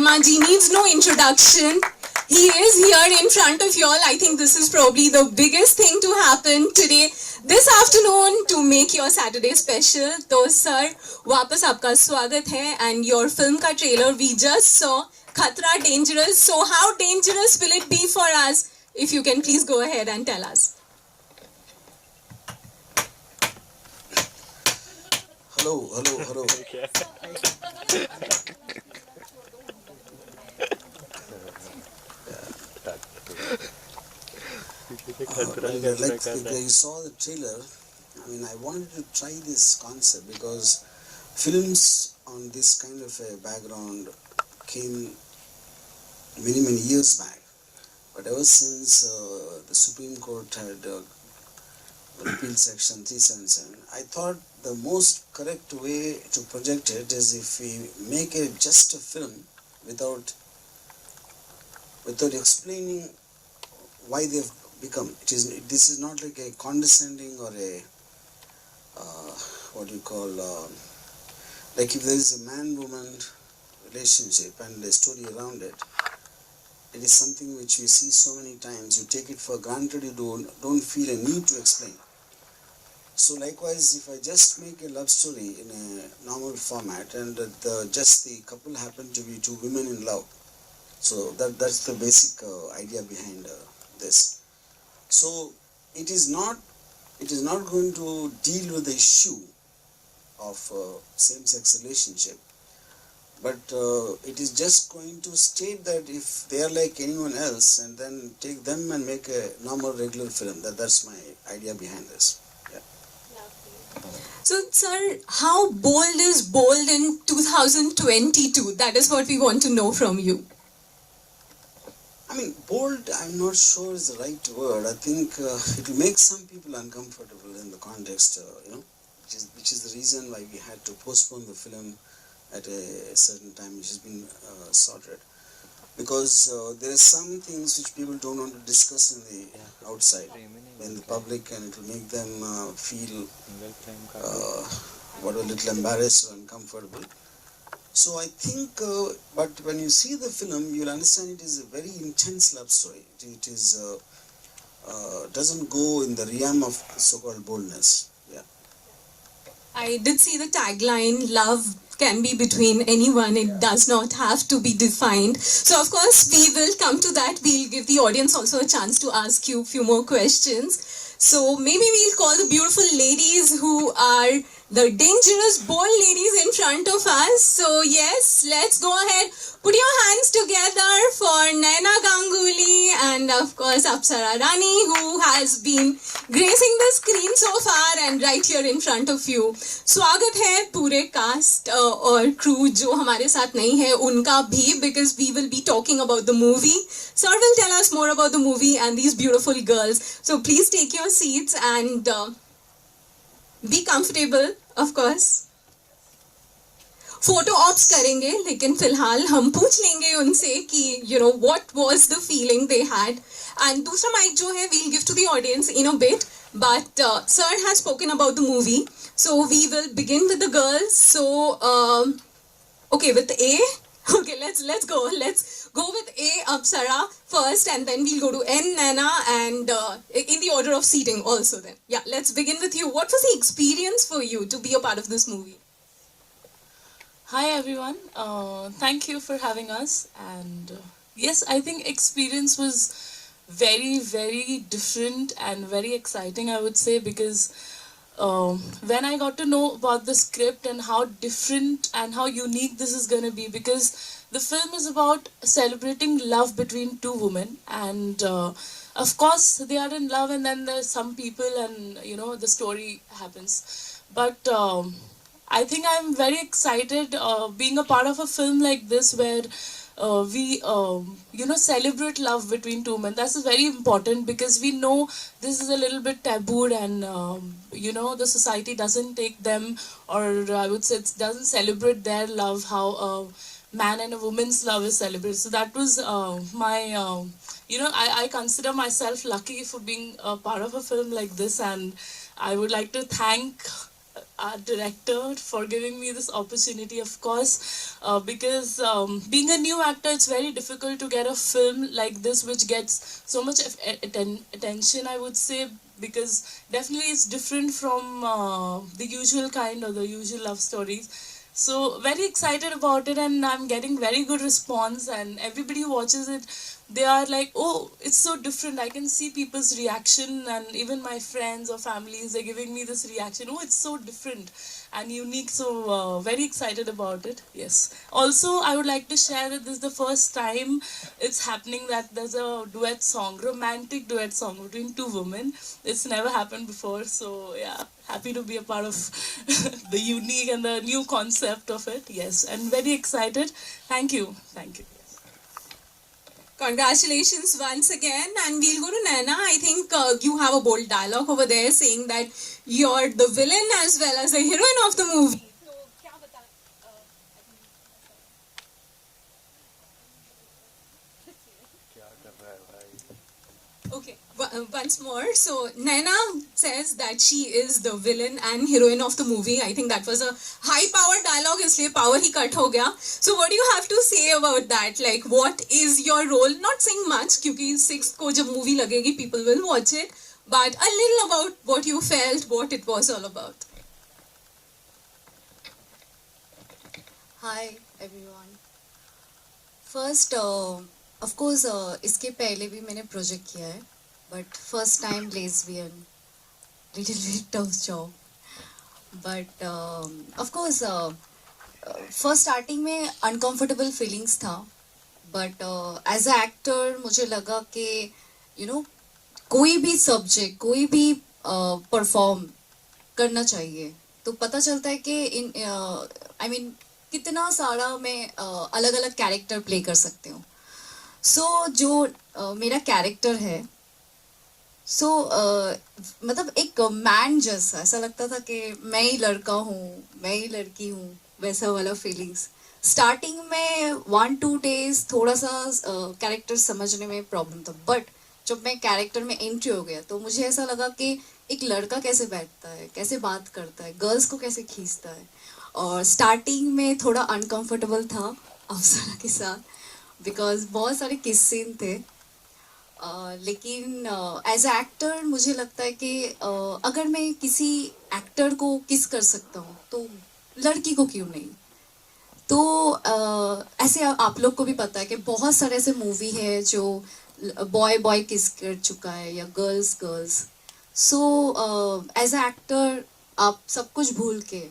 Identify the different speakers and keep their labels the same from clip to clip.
Speaker 1: Varma ji needs no introduction. He is here in front of you all. I think this is probably the biggest thing to happen today, this afternoon, to make your Saturday special. So sir, वापस आपका स्वागत है, and your film का trailer we just saw, Khatra Dangerous. So how dangerous will it be for us? If you can please go ahead and tell us.
Speaker 2: Hello. Like you saw the trailer, I mean, I wanted to try this concept because films on this kind of a background came many years back. But ever since the Supreme Court had repealed Section 377, I thought the most correct way to project it is if we make it just a film without explaining why they've become. This is not like a condescending or a like if there is a man-woman relationship and a story around it. It is something which we see so many times. You take it for granted. You don't feel a need to explain. So likewise, if I just make a love story in a normal format and just the couple happen to be two women in love, so that's the basic idea behind this. So it is not going to deal with the issue of same-sex relationship, but it is just going to state that if they are like anyone else, and then take them and make a normal regular film. That's my idea behind this. Yeah.
Speaker 1: So, sir, how bold is bold in 2022? That is what we want to know from you.
Speaker 2: I mean, bold, I'm not sure is the right word. I think it will make some people uncomfortable in the context, which is the reason why we had to postpone the film at a certain time, which has been sorted. Because there are some things which people don't want to discuss in the outside, in the public, and it will make them feel a little embarrassed or uncomfortable. So I think, but when you see the film, you'll understand it is a very intense love story. It is doesn't go in the realm of so-called boldness. Yeah.
Speaker 1: I did see the tagline, love can be between anyone, it does not have to be defined. So of course we will come to that. We'll give the audience also a chance to ask you a few more questions. So maybe we'll call the beautiful ladies who are the dangerous, bold ladies in front of us. So yes, let's go ahead. Put your hands together for Naina Ganguly and of course Apsara Rani, who has been gracing the screen so far and right here in front of you. स्वागत है पूरे cast और crew जो हमारे साथ नहीं है उनका भी, because we will be talking about the movie. Sir will tell us more about the movie and these beautiful girls. So please take your seats and be comfortable, of course. Photo ops करेंगे, लेकिन फिलहाल हम पूछ लेंगे उनसे कि what was the feeling they had. And दूसरा mic जो है we'll give to the audience in a bit. But sir has spoken about the movie, so we will begin with the girls. So okay, with A. Okay, let's go. Let's go with A, Apsara first, and then we'll go to N, Naina, and in the order of seating also then. Yeah, let's begin with you. What was the experience for you to be a part of this movie?
Speaker 3: Hi everyone, thank you for having us, and yes, I think experience was very different and very exciting, I would say, because when I got to know about the script and how different and how unique this is going to be, because the film is about celebrating love between two women, and of course they are in love and then there's some people and the story happens, but I think I'm very excited being a part of a film like this where we celebrate love between two men. That's very important because we know this is a little bit tabooed and the society doesn't take them, or I would say it doesn't celebrate their love how a man and a woman's love is celebrated. So that was my I consider myself lucky for being a part of a film like this, and I would like to thank our director for giving me this opportunity, of course, because being a new actor, it's very difficult to get a film like this which gets so much attention, I would say, because definitely it's different from the usual kind or the usual love stories. So very excited about it, and I'm getting very good response, and everybody who watches it, they are like, oh, it's so different. I can see people's reaction, and even my friends or families, they're giving me this reaction, oh, it's so different and unique. So very excited about it. Yes, also I would like to share that this is the first time it's happening that there's a duet song, romantic duet song between two women. It's never happened before, so yeah, happy to be a part of the unique and the new concept of it. Yes, and very excited. Thank you. Thank you.
Speaker 1: Congratulations once again, and we'll go to Naina. I think you have a bold dialogue over there saying that you're the villain as well as the heroine of the movie. Okay, once more. So Naina says that she is the villain and heroine of the movie. I think that was a high-powered dialogue, इसलिए power ही cut हो गया. So what do you have to say about that? Like, what is your role? Not saying much, क्योंकि 6th को जब movie लगेगी, people will watch it. But a little about what you felt, what it was all about.
Speaker 4: Hi everyone. First, of course, इसके पहले भी मैंने project किया है, but first time lesbian, little bit tough job. But of course, first starting में uncomfortable feelings था, but as a actor मुझे लगा कि you know कोई भी subject, कोई भी perform करना चाहिए, तो पता चलता है कि इन I mean कितना सारा मैं अलग अलग कैरेक्टर प्ले कर सकती हूँ. सो जो मेरा कैरेक्टर है, सो मतलब एक मैन जैसा ऐसा लगता था कि मैं ही लड़का हूँ, मैं ही लड़की हूँ, वैसा वाला फीलिंग्स. स्टार्टिंग में 1-2 डेज थोड़ा सा कैरेक्टर समझने में प्रॉब्लम था, बट जब मैं कैरेक्टर में एंट्री हो गया तो मुझे ऐसा लगा कि एक लड़का कैसे बैठता है, कैसे बात करता है, गर्ल्स को कैसे खींचता है. और स्टार्टिंग में थोड़ा अनकंफर्टेबल था अप्सरा के साथ, बिकॉज बहुत सारे किस सीन थे. लेकिन एज ए एक्टर मुझे लगता है कि अगर मैं किसी एक्टर को किस कर सकता हूँ तो लड़की को क्यों नहीं. तो ऐसे आप लोग को भी पता है कि बहुत सारे ऐसे मूवी है जो बॉय बॉय किस कर चुका है या girls girls. So as a actor आप सब कुछ भूल के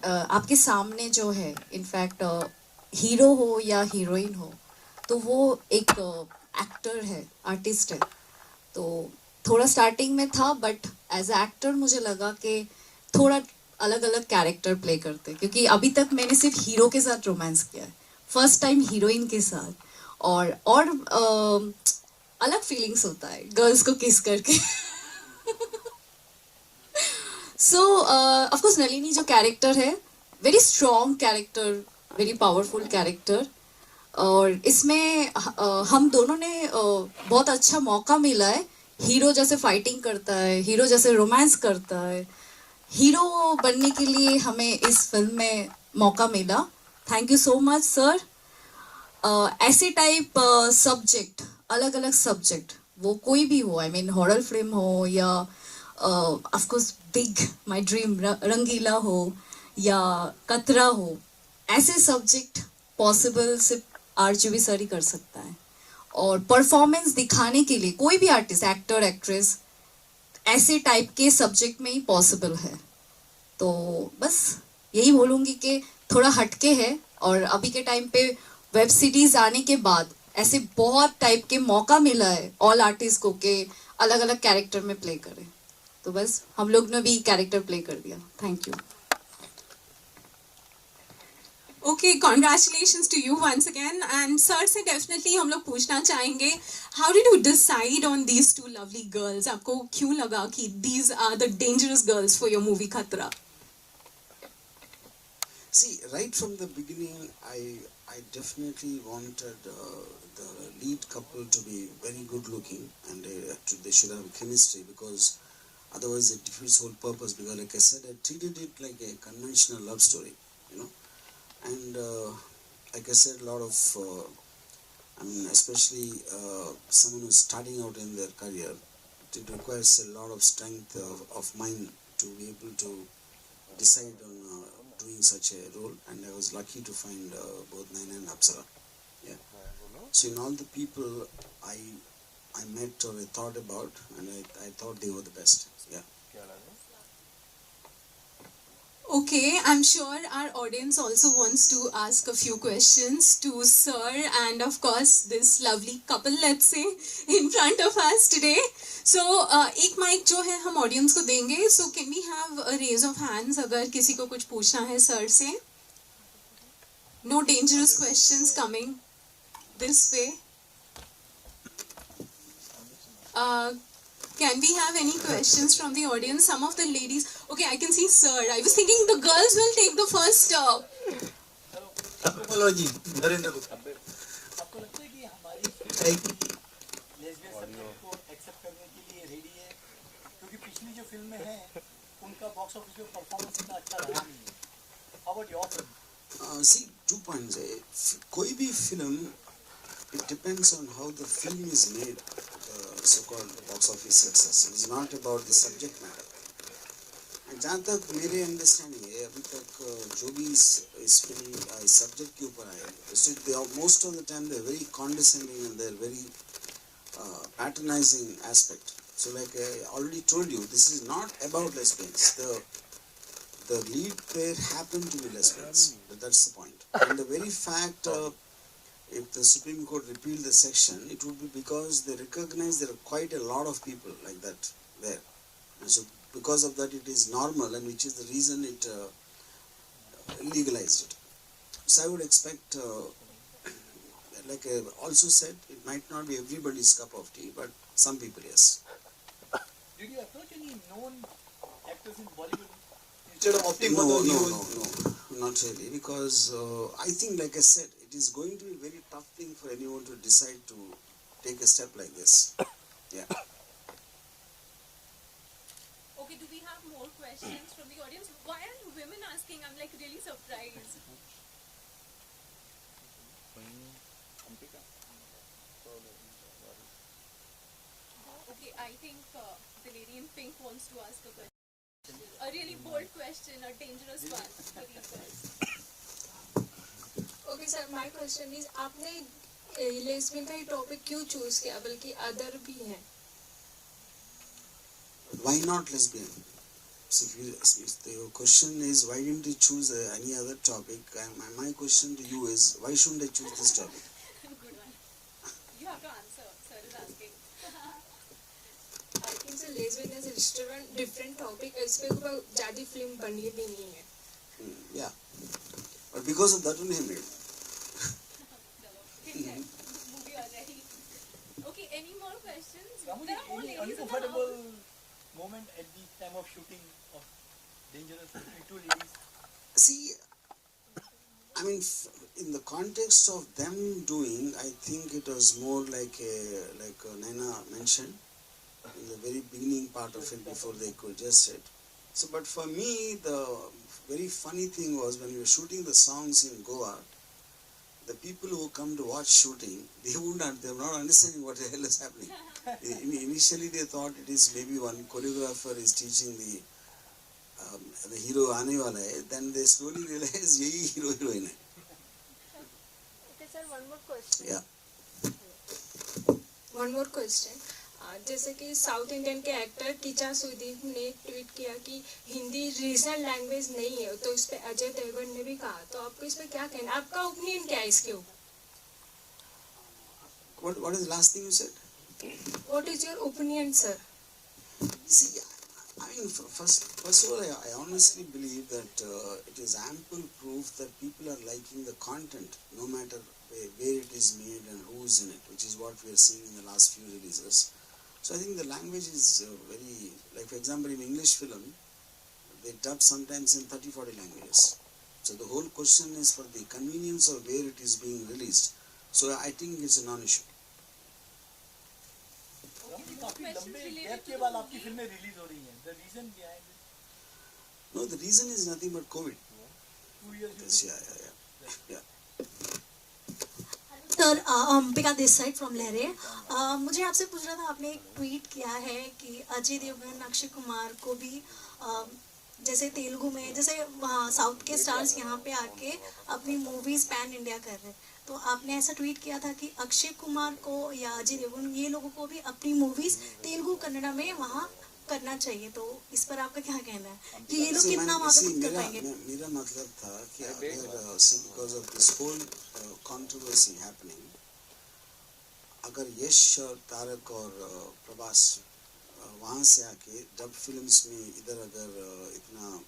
Speaker 4: आपके सामने जो है, इनफैक्ट हीरो हो या हीरोइन हो, तो वो एक एक्टर है, आर्टिस्ट है. तो थोड़ा स्टार्टिंग में था, बट एज ए एक्टर मुझे लगा कि थोड़ा अलग अलग कैरेक्टर प्ले करते, क्योंकि अभी तक मैंने सिर्फ हीरो के साथ रोमांस किया है, फर्स्ट टाइम हीरोइन के साथ. और अलग फीलिंग्स होता है गर्ल्स को किस करके. सो ऑफ कोर्स नलिनी जो कैरेक्टर है, very strong character, very powerful character. और इसमें हम दोनों ने बहुत अच्छा मौका मिला है. हीरो जैसे फाइटिंग करता है, हीरो जैसे रोमांस करता है, हीरो बनने के लिए हमें इस फिल्म में मौका मिला. Thank you so much sir. ऐसे टाइप सब्जेक्ट, अलग अलग सब्जेक्ट, वो कोई भी हो, आई मीन हॉरर फिल्म हो या of course big my dream Rangeela हो या कतरा हो, ऐसे सब्जेक्ट पॉसिबल सिर्फ आरजीवी सर ही कर सकता है. और परफॉर्मेंस दिखाने के लिए कोई भी आर्टिस्ट, एक्टर, एक्ट्रेस ऐसे टाइप के सब्जेक्ट में ही पॉसिबल है. तो बस यही बोलूँगी कि थोड़ा हटके है, और अभी के टाइम पे वेब सीरीज आने के बाद ऐसे बहुत टाइप के मौका मिला है ऑल आर्टिस्ट को कि अलग अलग कैरेक्टर में प्ले करें. तो बस हम लोग ने भी कैरेक्टर प्ले कर दिया. Thank you.
Speaker 1: Okay, congratulations to you once again. And sir से definitely हम लोग पूछना चाहेंगे, how did you decide on these two lovely girls? आपको क्यों लगा कि these are the dangerous girls for your movie Khatra?
Speaker 2: See, right from the beginning, I definitely wanted the lead couple to be very good looking, and they should have chemistry, because Otherwise, it defeats whole purpose. Because, like I said, I treated it like a conventional love story, you know. And like I said, a lot of, I mean, especially someone who's starting out in their career, it requires a lot of strength of mind to be able to decide on doing such a role. And I was lucky to find both Naina and Apsara. Yeah. So in all the people I met or I thought about, and I thought they were the best. Yeah.
Speaker 1: Okay, I'm sure our audience also wants to ask a few questions to Sir and of course this lovely couple, let's say, in front of us today. So, एक mic जो है हम audience को देंगे. So, can we have a raise of hands अगर किसी को कुछ पूछना है Sir से? No dangerous questions coming this way. Can we have any questions from the audience? Some of the ladies. Okay, I can see Sir. I was thinking the girls will take the first.
Speaker 5: Hello जी, नरेंद्र गुप्ता। आपको लगता है कि हमारी lesbian subject को accept करने के लिए रेडी है? क्योंकि पिछली जो फिल्में हैं, उनका बॉक्स ऑफिस में परफॉर्मेंस इतना अच्छा रहा नहीं है। How about your film?
Speaker 2: See, 2 points. कोई भी film, it depends on how the film is made. So-called box office success. It is not about the subject matter. And जहाँ तक मेरे अंडरस्टैंडिंग है अभी तक जो भी इस फिल्म इस सब्जेक्ट के ऊपर आए, they are most of the time they are very condescending and they are very patronizing aspect. So like I already told you, this is not about lesbians. The lead pair happen to be lesbians, but that's the point. And the very fact if the Supreme Court repealed the section, it would be because they recognize there are quite a lot of people like that there. And so because of that it is normal, and which is the reason it legalized it. So I would expect, like I also said, it might not be everybody's cup of tea, but some people, yes.
Speaker 5: Did you approach any known actors in Bollywood instead of opting for the
Speaker 2: No, not really, because I think, like I said, it is going to be a very tough thing for anyone to decide to take a step like this. Yeah.
Speaker 6: Okay, do we have more questions from the audience? Why are women asking? I'm like really surprised. Okay, I think the lady in pink wants to ask a question. A really bold question, a dangerous one for these guys.
Speaker 7: Okay sir, my question is आपने lesbian का ये topic क्यों choose किया, बल्कि other भी हैं?
Speaker 2: Why not lesbian? So if the question is why didn't you choose any other topic, my question to you is why shouldn't I choose this topic?
Speaker 6: Good one. You have to answer. Sir is asking.
Speaker 7: I think sir lesbian is a different topic. इस पे कोई ज़्यादा film बनी भी नहीं है.
Speaker 2: Yeah, but because of that only I made.
Speaker 6: Movie already. Okay, any more questions? There
Speaker 5: Ramuji,
Speaker 6: are more
Speaker 5: any
Speaker 6: ladies in the
Speaker 5: uncomfortable
Speaker 6: house.
Speaker 5: moment at the time of shooting of Dangerous between two ladies?
Speaker 2: See, I mean, in the context of them doing, I think it was more like Naina mentioned in the very beginning part of it before they could just it. So, but for me, the very funny thing was when we were shooting the songs in Goa, the people who come to watch shooting, they were not understanding what the hell is happening. Initially, they thought it is maybe one choreographer is teaching the hero aane wala hai. Then they slowly realize yehi hero heroine hai.
Speaker 7: Okay sir, one more question.
Speaker 2: Yeah.
Speaker 7: One more question. जैसे कि south Indian के actor टीचा सुदीप ने tweet किया कि Hindi regional language नहीं है, तो इस पे अजय देवगन ने भी कहा, तो आपको इस पे क्या कहना, आपका ओपिनियन क्या है इसके ऊपर?
Speaker 2: What is the last thing you said?
Speaker 7: What is your opinion, sir?
Speaker 2: See, I mean, first of all, I honestly believe that it is ample proof that people are liking the content, no matter where it is made and who's in it, which is what we are seeing in the last few releases. So I think the language is very, like for example in English film, they dub sometimes in 30-40 languages. So the whole question is for the convenience of where it is being released. So I think it's a non-issue.
Speaker 5: काफी लंबे gap के बाद आपकी फिल्में release हो रही हैं, the reason behind it?
Speaker 2: No, the reason is nothing but COVID.
Speaker 5: 2 years
Speaker 2: Yes, yeah.
Speaker 8: Sir Ambika this side from लहरे। मुझे आपसे पूछना था, आपने एक ट्वीट किया है कि अजय देवगन अक्षय कुमार को भी जैसे तेलुगु में, जैसे वहाँ साउथ के स्टार्स यहाँ पे आके अपनी मूवीज पैन इंडिया कर रहे हैं, तो आपने ऐसा ट्वीट किया था कि अक्षय कुमार को या अजय देवगन ये लोगों को भी अपनी मूवीज तेलुगु कन्नड़ा में वहाँ करना चाहिए। तो इस पर आपका क्या कहना है कि ये लोग कितना वहाँ पे कर पाएंगे?
Speaker 2: मेरा मतलब था कि अगर because of this whole controversy happening, अगर यश और तारक और प्रभास वहाँ से आके डब फिल्म्स में इधर अगर इतना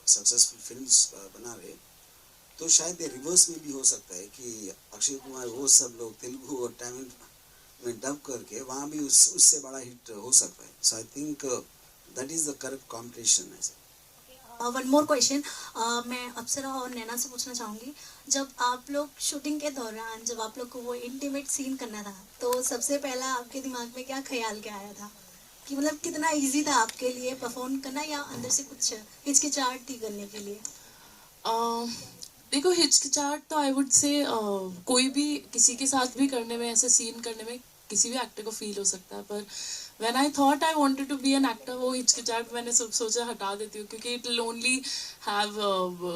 Speaker 2: सक्सेसफुल फिल्म्स बना रहे, तो शायद ये रिवर्स में भी हो सकता है कि अक्षय कुमार वो सब लोग तेलुगु और तमिल में डब करके वहाँ भी उससे बड़ा हिट हो सकता है। So I think that is the correct competition.
Speaker 8: One more question, मैं अप्सरा और नैना से पूछना चाहूँगी, जब आप लोग शूटिंग के दौरान जब आप लोग को वो इंटीमेट सीन करना था, तो सबसे पहला आपके दिमाग में क्या ख्याल क्या आया था कि मतलब कितना इजी था आपके लिए परफॉर्म करना, या अंदर से कुछ हिचकिचाहट थी करने के लिए?
Speaker 3: देखो, हिचकिचाहट तो आई वुड से कोई भी किसी के साथ भी करने में, ऐसे सीन करने में किसी भी एक्टर को फील हो सकता है, पर when I thought I wanted to be an actor, वो हिचकिचाहट मैंने सोचा हटा देती हूँ, क्योंकि it will only have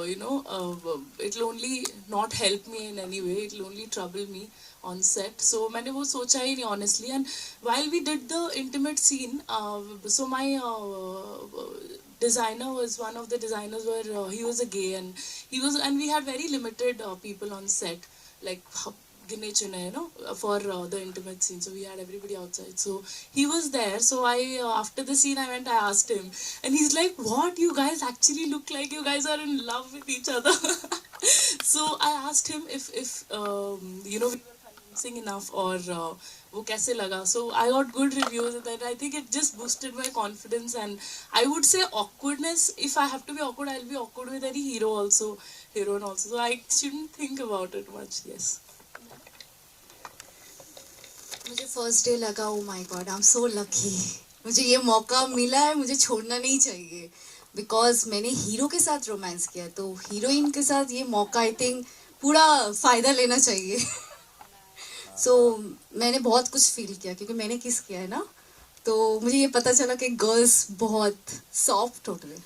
Speaker 3: it will only not help me in any way, it will only trouble me on set. So मैंने वो सोचा ही नहीं honestly, and while we did the intimate scene, so my designer was one of the designers where he was a gay, and we had very limited people on set, like गिने चुने, you know, for the intimate scene, so we had everybody outside, so he was there. So I after the scene I asked him, and he's like, what, you guys actually look like you guys are in love with each other. So I asked him if you know, we were convincing enough, or वो कैसे लगा. So I got good reviews, and I think it just boosted my confidence. And I would say awkwardness, if I have to be awkward, I'll be awkward with any heroine also, so I shouldn't think about it much. Yes.
Speaker 4: मुझे first day लगा, oh my God, I am so lucky, मुझे ये मौका मिला है, मुझे छोड़ना नहीं चाहिए, बिकॉज मैंने हीरो के साथ रोमांस किया, तो हीरोइन के साथ ये मौका आई थिंक पूरा फ़ायदा लेना चाहिए. सो मैंने बहुत कुछ फील किया, क्योंकि मैंने किस किया है ना, तो मुझे ये पता चला कि गर्ल्स बहुत सॉफ्ट होते हैं.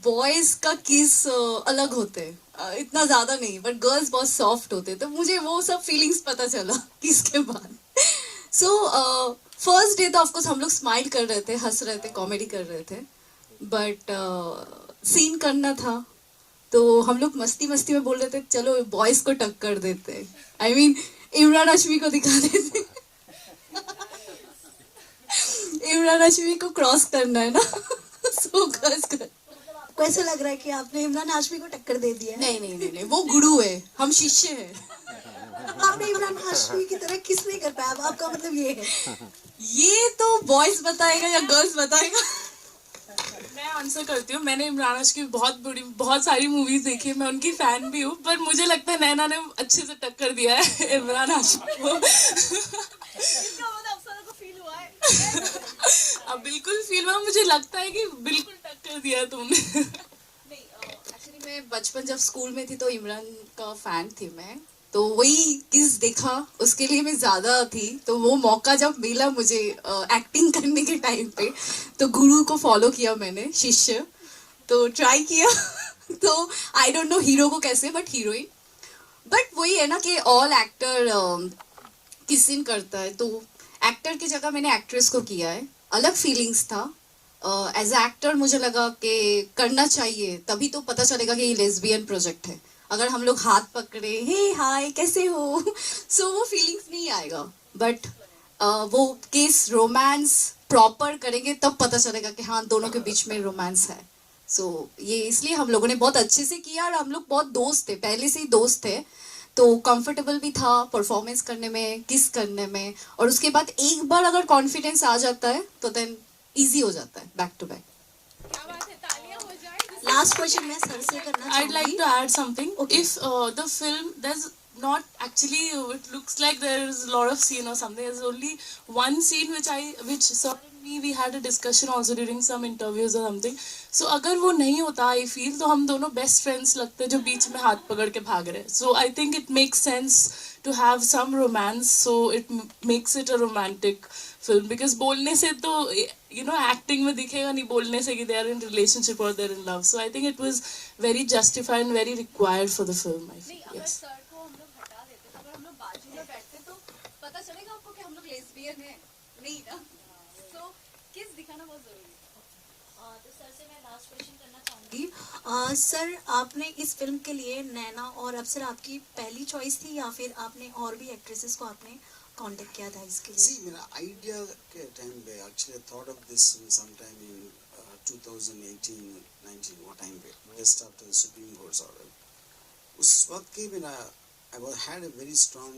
Speaker 4: बॉयज का किस अलग होते हैं, इतना ज़्यादा नहीं, बट गर्ल्स बहुत सॉफ्ट होते हैं, तो मुझे वो सब फीलिंग्स पता चला किस के बाद. सो फर्स्ट डे तो ऑफकोर्स हम लोग स्माइल कर रहे थे, हंस रहे थे, कॉमेडी कर रहे थे, बट सीन करना था, तो हम लोग मस्ती मस्ती में बोल रहे थे चलो बॉयज को टक्कर देते हैं, आई मीन इमरान हाशमी को दिखा देते. इमरान हाशमी को क्रॉस करना है ना. सो गर्ल्स कर.
Speaker 8: आपको ऐसा लग रहा है कि आपने इमरान हाशमी को टक्कर दे दिया है?
Speaker 4: नहीं नहीं नहीं, वो गुरु है, हम शिष्य हैं.
Speaker 8: आपने इमरान हाशमी की तरह किस नहीं कर पाया, अब आपका मतलब ये है?
Speaker 4: ये तो बॉयज बताएगा या गर्ल्स बताएगा?
Speaker 3: मैं आंसर करती हूँ. मैंने इमरान हाशमी की बहुत सारी मूवीज देखी है, मैं उनकी फैन भी हूँ, पर मुझे लगता है नैना ने अच्छे से टक्कर दिया है इमरान हाशमी को. अब बिल्कुल फील हुआ, मुझे लगता है कि बिल्कुल टक्कर दिया तुमने.
Speaker 4: नहीं, एक्चुअली मैं बचपन जब स्कूल में थी तो इमरान का फैन थी मैं, तो वही किस देखा उसके लिए मैं ज़्यादा थी, तो वो मौका जब मिला मुझे एक्टिंग करने के टाइम पे, तो गुरु को फॉलो किया मैंने, शिष्य, तो ट्राई किया. तो आई डोंट नो हीरो को कैसे, बट हीरोइन, बट वही है ना कि ऑल एक्टर किसिंग करता है, तो एक्टर की जगह मैंने एक्ट्रेस को किया है, अलग फीलिंग्स था. एज ए एक्टर मुझे लगा कि करना चाहिए, तभी तो पता चलेगा कि ये लेस्बियन प्रोजेक्ट है. अगर हम लोग हाथ पकड़े, हे हाय कैसे हो, सो वो फीलिंग्स नहीं आएगा, बट वो केस रोमांस प्रॉपर करेंगे तब पता चलेगा कि हाँ दोनों के बीच में रोमांस है. सो ये इसलिए हम लोगों ने बहुत अच्छे से किया, और हम लोग बहुत दोस्त थे, पहले से ही दोस्त थे, तो कंफर्टेबल भी था परफॉर्मेंस करने में, किस करने में, और उसके बाद एक बार अगर कॉन्फिडेंस आ जाता है तो देन इजी हो जाता है back to back.
Speaker 8: Last question मैं सर से करना
Speaker 3: I'd like
Speaker 8: चाहूंगी.
Speaker 3: to add something.
Speaker 8: Okay.
Speaker 3: If the film, not actually, it looks like there is a lot of scene or something. There's only one scene which sir and me, we had a discussion also during some interviews or something. So अगर वो नहीं होता, I feel तो हम दोनों best friends लगते जो बीच में हाथ पकड़ के भाग रहे. So I think it makes sense to have some romance, so it makes it a romantic film. Because बोलने से तो acting में दिखेगा नहीं, बोलने से कि they are in relationship or they're in love. So I think it was very justified and very required for the film, I feel.
Speaker 6: नहीं, अगर
Speaker 3: Yes.
Speaker 6: सर को हम लोग हटा देते तो अगर हम लोग बाजू में बैठते तो पता चलेगा आपको कि हम लोग लेस्बियन हैं, नहीं ना? तो किस दिखाना बहुत जरूरी है.
Speaker 8: तो सर से मैं लास्ट क्वेश्चन करना चाहूँगी. सर, आपने इस फिल्म के लिए नैना और अप्सरा आपकी पहली चॉइस थी या फिर आपने और भी एक्ट्रेसेस को आपने कांटेक्ट किया था इसके लिए?
Speaker 2: See, मेरा आइडिया के टाइम पे actually I thought of this sometime in 2018-19 वो टाइम पे just after the Supreme Court's order. उस वक्त के मेरा I had a very strong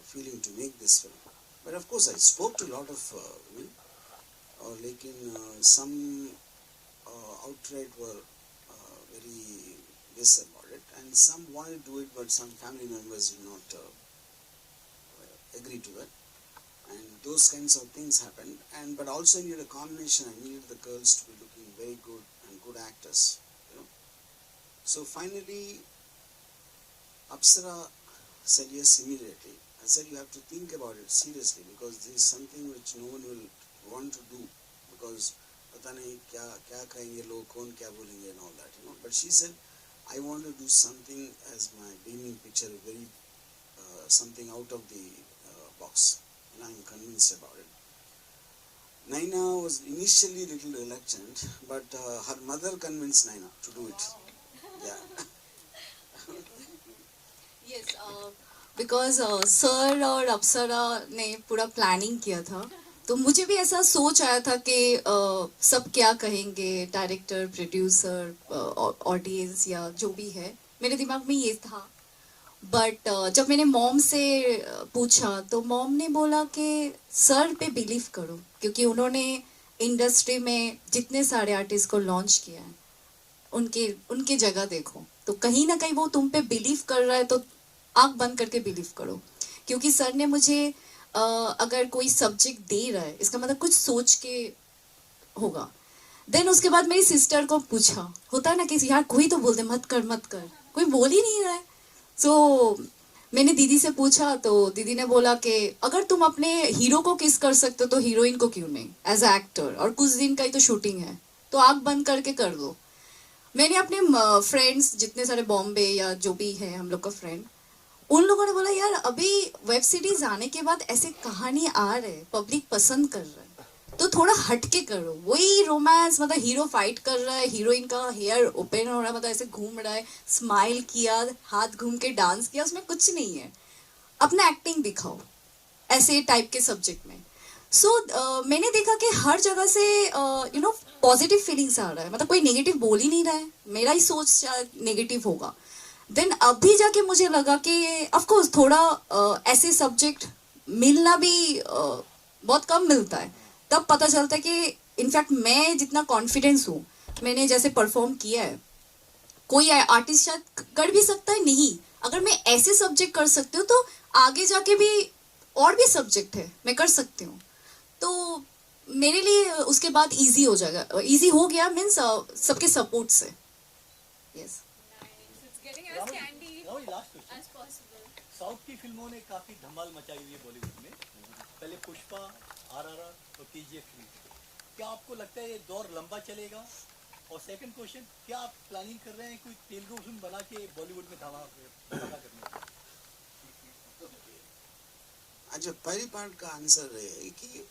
Speaker 2: feeling to make this film. But of course I spoke to a lot of women. और लेकिन some outright were very this about it, and some wanted to do it, but some family members did not agree to it, and those kinds of things happened. And but also I needed a combination. I needed the girls to be looking very good and good actors, you know. So finally, Apsara said yes immediately. I said you have to think about it seriously because this is something which no one will want to do because पता नहीं क्या कहेंगे लोग, कौन क्या बोलेंगे and all that, you know. But she said, I want to do something as my beaming picture, very something out of the box, and I'm convinced about it. Naina was initially a little reluctant, but her mother convinced Naina to do it. Yeah.
Speaker 4: Yes, because sir और अप्सरा ने पूरा planning किया था, तो मुझे भी ऐसा सोच आया था कि सब क्या कहेंगे, डायरेक्टर, प्रोड्यूसर, ऑडियंस या जो भी है, मेरे दिमाग में ये था. बट जब मैंने मॉम से पूछा तो मॉम ने बोला कि सर पे बिलीव करो क्योंकि उन्होंने इंडस्ट्री में जितने सारे आर्टिस्ट को लॉन्च किया है, उनके जगह देखो, तो कहीं ना कहीं वो तुम पे बिलीव कर रहा है, तो आँख बंद करके बिलीव करो. क्योंकि सर ने मुझे अगर कोई सब्जेक्ट दे रहा है इसका मतलब कुछ सोच के होगा. देन उसके बाद मेरी सिस्टर को पूछा, होता है ना कि यार कोई तो बोल दे मत कर, कोई बोल ही नहीं रहा है. सो मैंने दीदी से पूछा तो दीदी ने बोला कि अगर तुम अपने हीरो को किस कर सकते हो तो हीरोइन को क्यों नहीं, एज ए एक्टर, और कुछ दिन का ही तो शूटिंग है, तो आँख बंद करके कर दो. मैंने अपने फ्रेंड्स जितने सारे बॉम्बे या जो भी है हम लोग का फ्रेंड, उन लोगों ने बोला यार अभी वेब सीरीज आने के बाद ऐसे कहानी आ रहे, पब्लिक पसंद कर रहा है, तो थोड़ा हटके करो. वही रोमांस, मतलब हीरो फाइट कर रहा है, हीरोइन का हेयर ओपन हो रहा है, मतलब ऐसे घूम रहा है, स्माइल किया, हाथ घूम के डांस किया, उसमें कुछ नहीं है. अपना एक्टिंग दिखाओ ऐसे टाइप के सब्जेक्ट में. सो मैंने देखा कि हर जगह से पॉजिटिव फीलिंग्स आ रहा है, मतलब कोई नेगेटिव बोल ही नहीं रहा है. मेरा ही सोच शायद नेगेटिव होगा. देन अभी जाके मुझे लगा कि ऑफकोर्स थोड़ा ऐसे सब्जेक्ट मिलना भी बहुत कम मिलता है. तब पता चलता है कि इनफैक्ट मैं जितना कॉन्फिडेंस हूँ, मैंने जैसे परफॉर्म किया है, कोई आर्टिस्ट शायद कर भी सकता है नहीं. अगर मैं ऐसे सब्जेक्ट कर सकती हूँ तो आगे जाके भी और भी सब्जेक्ट है मैं कर सकती हूँ. तो मेरे लिए उसके बाद इजी हो जाएगा, इजी हो गया मीन्स सबके सपोर्ट से. Yes.
Speaker 6: As candy
Speaker 5: last question.
Speaker 6: as possible.
Speaker 5: South की फिल्मों ने काफी धमाल मचाई हुई है बॉलीवुड में. पहले पुष्पा, आरआरआर और केजीएफ 3. क्या आपको लगता है ये दौर लंबा चलेगा? और सेकंड क्वेश्चन, क्या आप प्लानिंग कर रहे हैं कोई तेलुगु फिल्म बना के बॉलीवुड में धमाका करने की?
Speaker 2: अच्छा, पहली पार्ट का आंसर है कि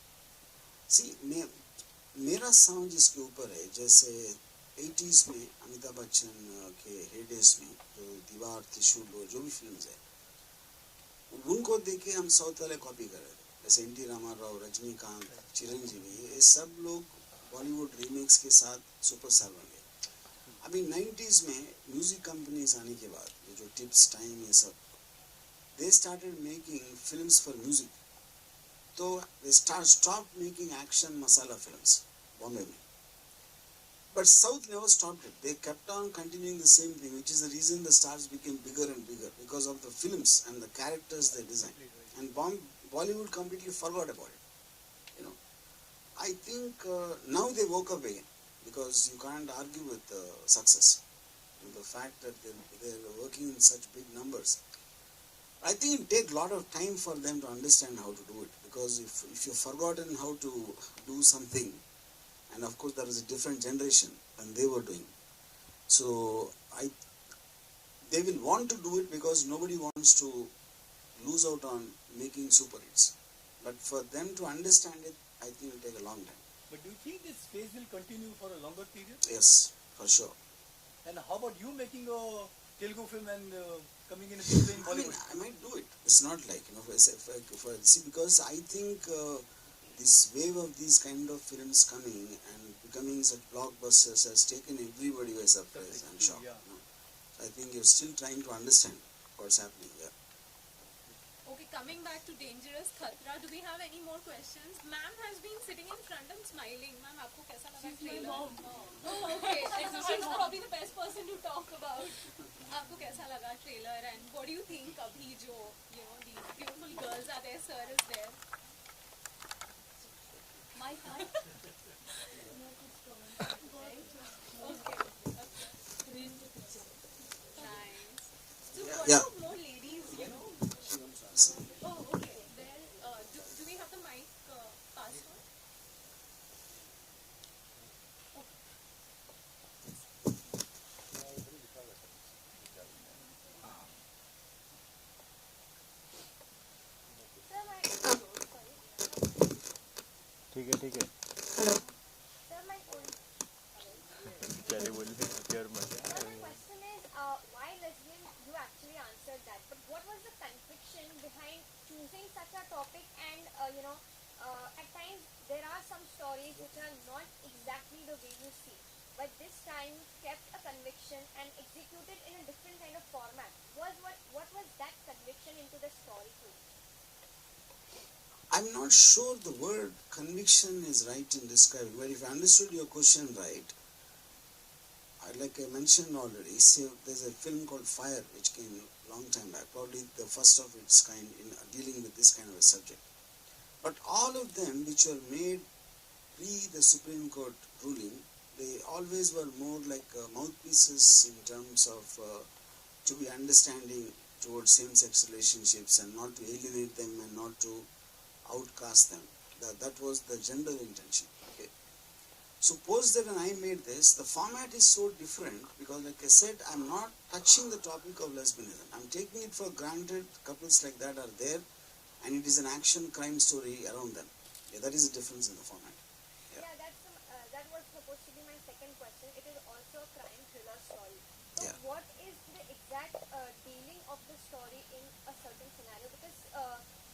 Speaker 2: मेरा समझ इसके ऊपर है. जैसे 80s में अमिताभ बच्चन के हेडेस में जो दीवार, त्रिशूल, जो भी फिल्म्स है, उनको देख के हम साउथ वाले कॉपी कर रहे थे. जैसे एन.टी. रामाराव, रजनीकांत, चिरंजीवी, ये सब लोग बॉलीवुड रीमेक्स के साथ सुपरस्टार बन गए. अभी 90s में म्यूजिक कंपनीज आने के बाद, ये जो टिप्स, टाइम, ये सब, they started making films for music. तो they stop making action masala films Bombay में. But South never stopped it. They kept on continuing the same thing, which is the reason the stars became bigger and bigger, because of the films and the characters they designed. And Bollywood completely forgot about it. You know, I think now they woke up again, because you can't argue with success. And the fact that they're working in such big numbers. I think it takes a lot of time for them to understand how to do it, because if you've forgotten how to do something, and of course there is a different generation than they were doing. So they will want to do it because nobody wants to lose out on making super hits. But for them to understand it, I think it will take a long time.
Speaker 5: But do you think this phase will continue for a longer period?
Speaker 2: Yes, for sure.
Speaker 5: And how about you making a Telugu film and coming in a big way in Bollywood?
Speaker 2: I might do it. It's not like, see, because I think this wave of these kind of films coming and becoming such blockbusters has taken everybody by surprise and shock.
Speaker 5: Yeah.
Speaker 2: I think you're still trying to understand what's happening here.
Speaker 6: Okay, coming back to Dangerous Khatra, do we have any more questions? Ma'am has been sitting in front and smiling. Ma'am, आपको कैसा लगा trailer? Oh, okay. She's probably the best person to talk about. आपको कैसा लगा trailer and what do you think अभी जो these beautiful girls are there, sir is there. My heart. Okay. Nice. So what
Speaker 2: Yeah.
Speaker 6: about more ladies, Oh, okay. Well, do we have the mic passed on?
Speaker 9: ठीक है
Speaker 10: Sir, my question is, why lesbian? You actually answered that. But what was the conviction behind choosing such a topic? And at times there are some stories which are not exactly the way you see. But this time kept a conviction and executed in a different kind of format. What was that conviction into the story too?
Speaker 2: I'm not sure the word conviction is right in describing, but if I understood your question right, like I mentioned already, so there's a film called Fire which came a long time back, probably the first of its kind in dealing with this kind of a subject. But all of them which were made pre the Supreme Court ruling, they always were more like mouthpieces in terms of to be understanding towards same-sex relationships and not to alienate them and not to outcast them. That was the general intention. Okay. Suppose that when I made this, the format is so different because, like I said, I'm not touching the topic of lesbianism. I'm taking it for granted. Couples like that are there, and it is an action crime story around them. Yeah, that is the difference in the format.
Speaker 10: Yeah, that was supposed to be my second question. It is also a crime thriller story. So
Speaker 2: Yeah.
Speaker 10: what is the exact dealing of the story in a certain scenario? Because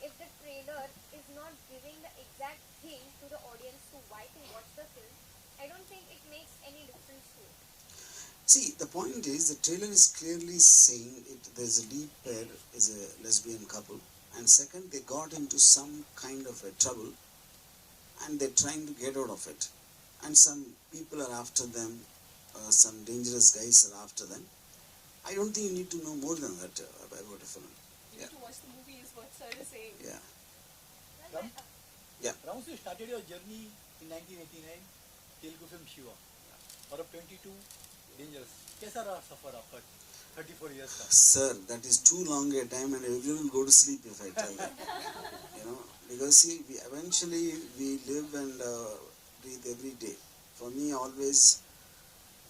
Speaker 10: if the trailer is not giving the exact thing to the audience to why to watch the film, I don't think it makes any difference to it.
Speaker 2: See, the point is, the trailer is clearly saying there's a lead pair is a lesbian couple, and second, they got into some kind of a trouble, and they're trying to get out of it. And some people are after them, some dangerous guys are after them. I don't think you need to know more than that about a film.
Speaker 6: You need to watch the movie is what sir is saying.
Speaker 2: Yeah.
Speaker 5: Ram?
Speaker 2: Yeah.
Speaker 5: Ram, you started your journey in 1989, Telugu film Shiva. और अब 22, Dangerous. कैसा रहा सफर आपका 34 years का?
Speaker 2: Sir, that is too long a time, and everyone will go to sleep if I tell them. Because see, eventually we live and breathe every day. For me, always,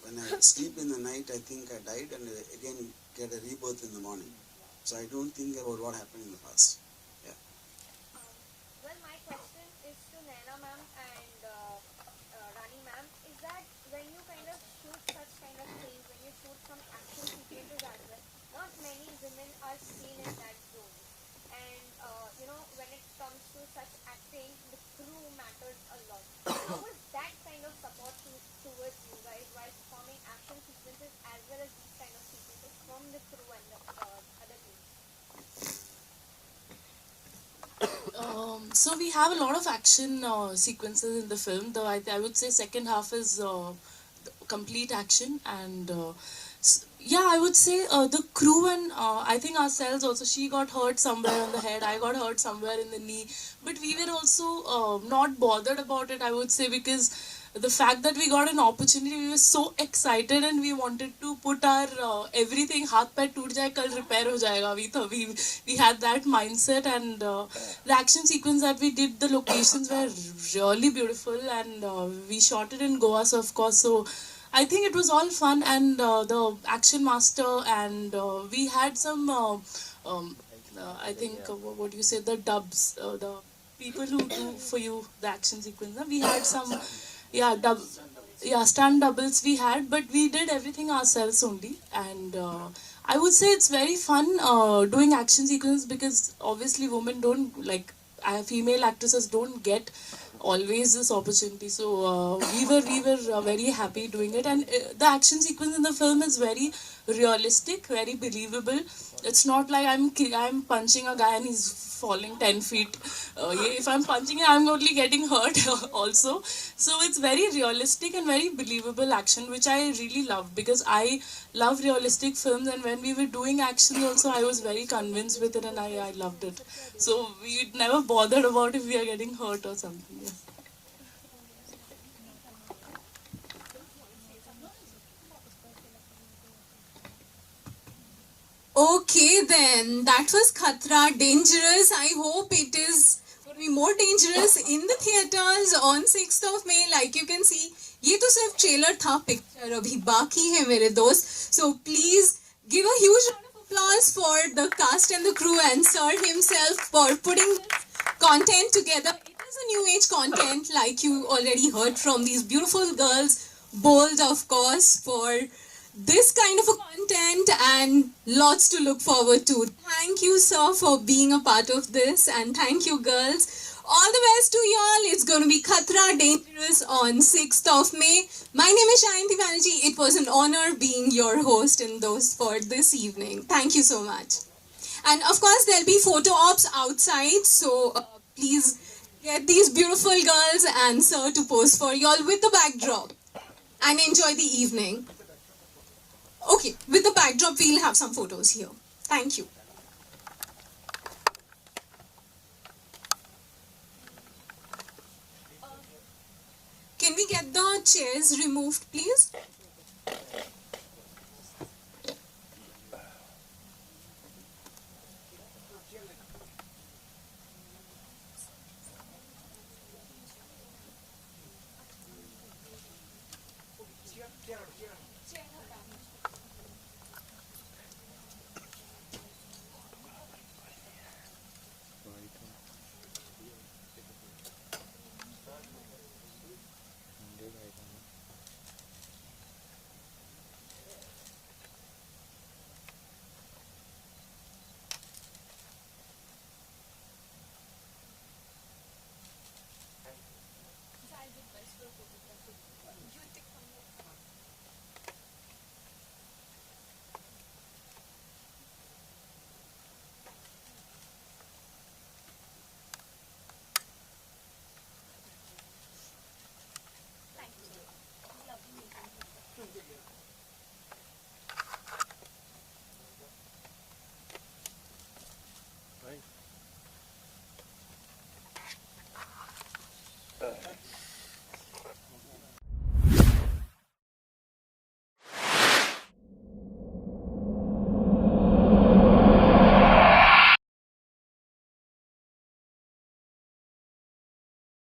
Speaker 2: when I sleep in the night, I think I died, and again get a rebirth in the morning. So I don't think about what happened in the past. Yeah.
Speaker 10: Well, my question is to Naina ma'am and Rani ma'am, is that when you kind of shoot such kind of things, when you shoot some action sequences as well, not many women are seen in that zone. And, when it comes to such acting, the crew matters a lot. How was that kind of support towards you guys while performing action sequences as well as these kind of sequences from the crew and the other teams?
Speaker 3: So we have a lot of action sequences in the film, though I would say second half is complete action. And yeah, I would say the crew and I think ourselves also. She got hurt somewhere on the head. I got hurt somewhere in the knee. But we were also not bothered about it, I would say, because the fact that we got an opportunity, we were so excited and we wanted to put our everything. Haath pair toot jaye, kal repair ho jayega. We had that mindset, and the action sequence that we did, the locations were really beautiful, and we shot it in Goa, so of course. So I think it was all fun, and the action master, and we had some. I think what do you say, the dubs, the people who do for you the action sequence. We had some, yeah, stunt doubles we had, but we did everything ourselves only, and I would say it's very fun doing action sequences, because obviously women don't like, female actresses don't get always this opportunity. So we were very happy doing it, and the action sequence in the film is very realistic, very believable. It's not like I'm punching a guy and he's falling 10 feet. If I'm punching him, I'm only getting hurt also. So it's very realistic and very believable action, which I really love, because I love realistic films, and when we were doing action also, I was very convinced with it, and I loved it. So we never bothered about if we are getting hurt or something. Yes.
Speaker 1: Okay then, that was Khatra, dangerous. I hope it is going to be more dangerous in the theatres on 6th of May. Like you can see, ये तो सिर्फ trailer था, picture अभी बाकी है मेरे दोस्त. So please give a huge round of applause for the cast and the crew and Sir himself for putting this content together. It is a new age content, like you already heard from these beautiful girls. Bold, of course, for this kind of a content, and lots to look forward to. Thank you, sir, for being a part of this, and thank you, girls. All the best to y'all. It's going to be Khatra Dangerous on 6th of May. My name is Shayanti Banerjee. It was an honor being your host in those for this evening. Thank you so much. And of course, there'll be photo ops outside, so please get these beautiful girls and sir to pose for y'all with the backdrop and enjoy the evening. Okay, with the backdrop, we'll have some photos here. Thank you. Can we get the chairs removed, please?